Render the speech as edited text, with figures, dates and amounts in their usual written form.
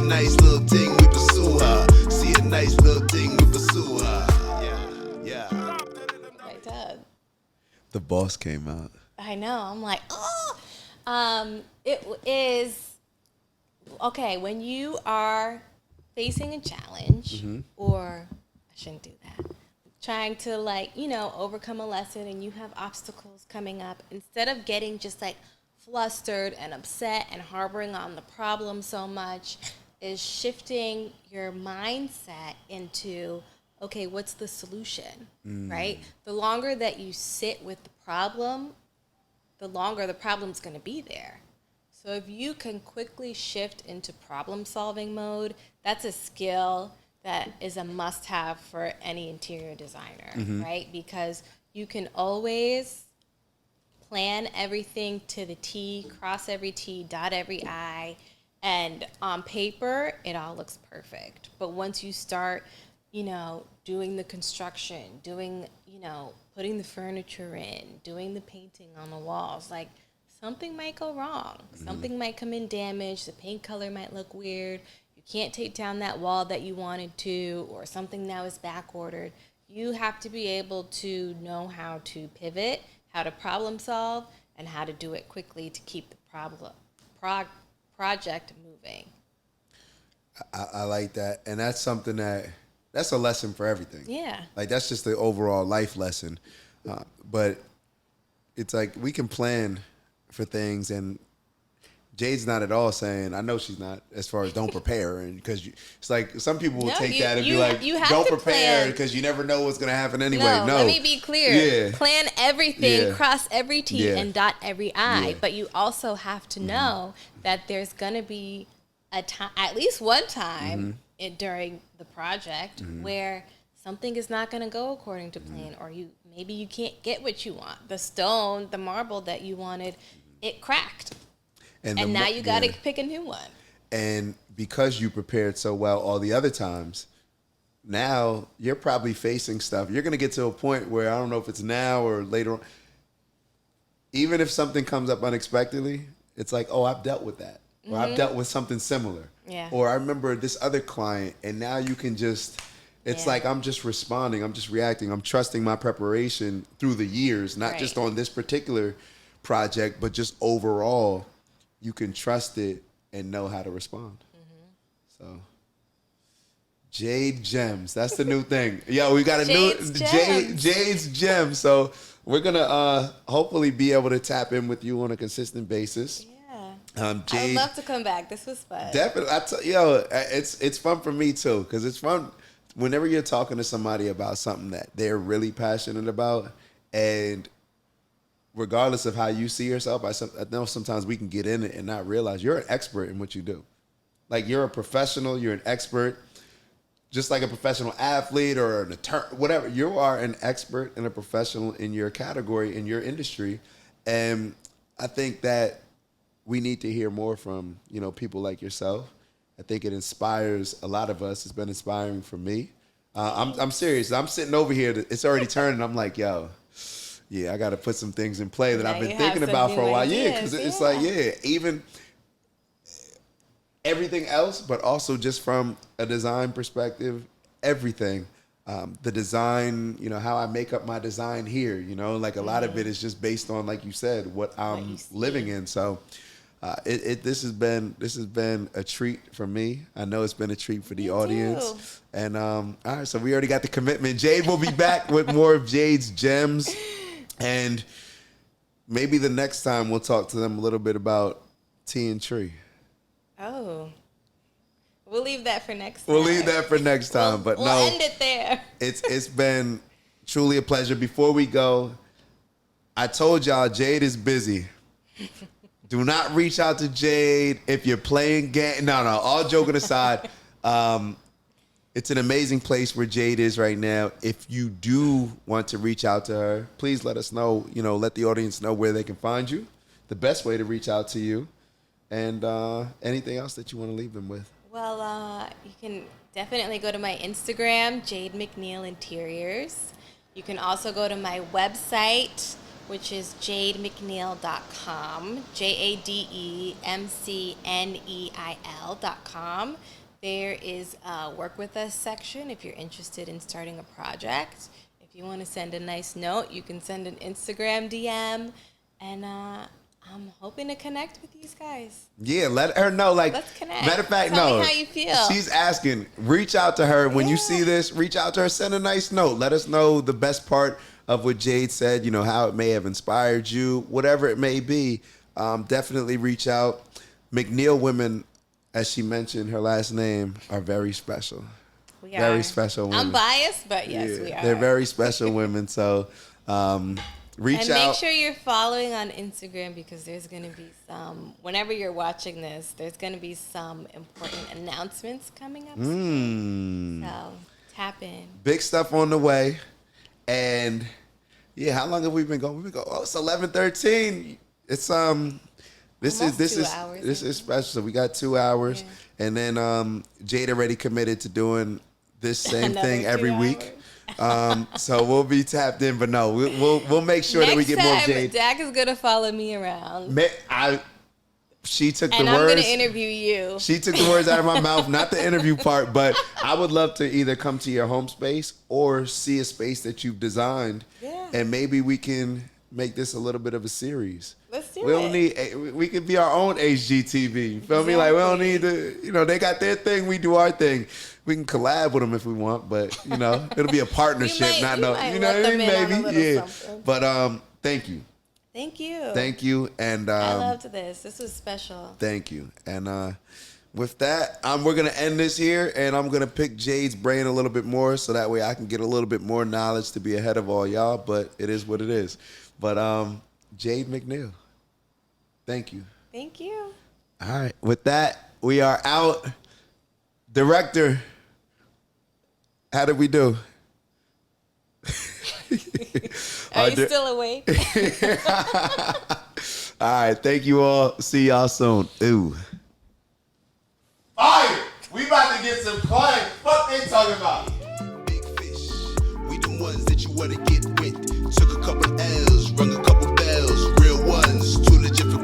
nice little thing, we pursue her. See a nice little thing, we pursue her. Yeah. I did. The boss came out. I know. I'm like, oh. It is okay when you are facing a challenge, or I shouldn't do that. Trying to overcome a lesson, and you have obstacles coming up. Instead of getting just flustered and upset and harboring on the problem so much, is shifting your mindset into, okay, what's the solution, right? The longer that you sit with the problem, the longer the problem's going to be there. So if you can quickly shift into problem-solving mode, that's a skill that is a must-have for any interior designer, right? Because you can always plan everything to the T, cross every T, dot every I, and on paper, it all looks perfect. But once you start, doing the construction, putting the furniture in, doing the painting on the walls, something might go wrong. Something might come in damaged. The paint color might look weird. You can't take down that wall that you wanted to, or something now is back ordered. You have to be able to know how to pivot, how to problem solve, and how to do it quickly to keep the project moving. I like that. And that's something that's a lesson for everything. Yeah. That's just the overall life lesson. But it's we can plan for things, and Jade's not at all saying, I know she's not, as far as don't prepare. And because it's some people will take that and be like, don't prepare because you never know what's going to happen anyway. No, let me be clear. Yeah. Plan everything, Yeah. cross every T, Yeah. and dot every I. Yeah. But you also have to know that there's going to be a time, at least one time during the project where something is not going to go according to plan, or maybe you can't get what you want. The stone, the marble that you wanted, it cracked. And now you got to pick a new one. And because you prepared so well all the other times, now you're probably facing stuff. You're going to get to a point where, I don't know if it's now or later on, even if something comes up unexpectedly, it's oh, I've dealt with that. Or I've dealt with something similar. Yeah. Or I remember this other client, and now you can just, it's I'm just responding, I'm just reacting, I'm trusting my preparation through the years, not just on this particular project, but just overall. You can trust it and know how to respond. So, Jade Gems, that's the new thing. Yo, we got a Jade's Gems. So we're gonna hopefully be able to tap in with you on a consistent basis. Yeah, Jade, I would love to come back. This was fun. Definitely, it's fun for me too, because it's fun whenever you're talking to somebody about something that they're really passionate about, and regardless of how you see yourself, I know sometimes we can get in it and not realize you're an expert in what you do. You're a professional, you're an expert, just like a professional athlete or an attorney, whatever. You are an expert and a professional in your category, in your industry. And I think that we need to hear more from, people like yourself. I think it inspires a lot of us. It's been inspiring for me. I'm serious. I'm sitting over here. It's already turning. I'm like, yo, yeah, I got to put some things in play that I've been thinking about for a while. Yeah, because it's even everything else, but also just from a design perspective, everything. The design, how I make up my design here, a lot of it is just based on, like you said, what I'm living in. So this has been a treat for me. I know it's been a treat for the audience. Too. And all right, so we already got the commitment. Jade will be back with more of Jade's Gems. And maybe the next time we'll talk to them a little bit about Tea and Tree. Oh. We'll leave that for next time. We'll leave that for next time. We'll end it there. It's been truly a pleasure. Before we go, I told y'all Jade is busy. Do not reach out to Jade if you're playing game. No, all joking aside. It's an amazing place where Jade is right now. If you do want to reach out to her, please let us know, let the audience know where they can find you, the best way to reach out to you, and anything else that you want to leave them with. Well, you can definitely go to my Instagram, Jade McNeil Interiors. You can also go to my website, which is jademcneil.com, JADEMCNEIL.com. There is a work with us section if you're interested in starting a project. If you want to send a nice note, you can send an Instagram DM. And I'm hoping to connect with these guys. Yeah, let her know. Like, let's connect. Matter of fact, Tell no. me how you feel. She's asking. Reach out to her when you see this. Reach out to her. Send a nice note. Let us know the best part of what Jade said. You know, how it may have inspired you, whatever it may be. Definitely reach out. McNeil women, as she mentioned, her last name, are very special. We are. Very special women. I'm biased, but yes, we are. They're very special women. So, reach out. And make sure you're following on Instagram because there's going to be some, whenever you're watching this, there's going to be some important announcements coming up soon. So tap in. Big stuff on the way. And yeah, how long have we been going? We've been going, it's 11:13. It's this is special. So we got 2 hours. Yeah. And then Jade already committed to doing this same thing every week. So we'll be tapped in, but no, we'll make sure that we get more Jade. Dak is gonna follow me around. She took the and words. I'm gonna interview you. She took the words out of my mouth, not the interview part, but I would love to either come to your home space or see a space that you've designed, and maybe we can make this a little bit of a series. Let's do we don't need. We could be our own HGTV. You feel me? Like we don't need to. You know, they got their thing. We do our thing. We can collab with them if we want, but you know, it'll be a partnership. You know, maybe, yeah. Something. But thank you. Thank you. Thank you, and I loved this. This was special. Thank you, and with that, we're gonna end this here, and I'm gonna pick Jade's brain a little bit more, so that way I can get a little bit more knowledge to be ahead of all y'all. But it is what it is. But Jade McNeil, thank you. Thank you. All right. With that, we are out. Director, how did we do? Are you still awake? All right. Thank you all. See y'all soon. Ooh. Fire! We about to get some coin. What they talking about? Big fish. We the ones that you want to get with. Took a couple L's, rung a couple bells. Real ones. Too legit for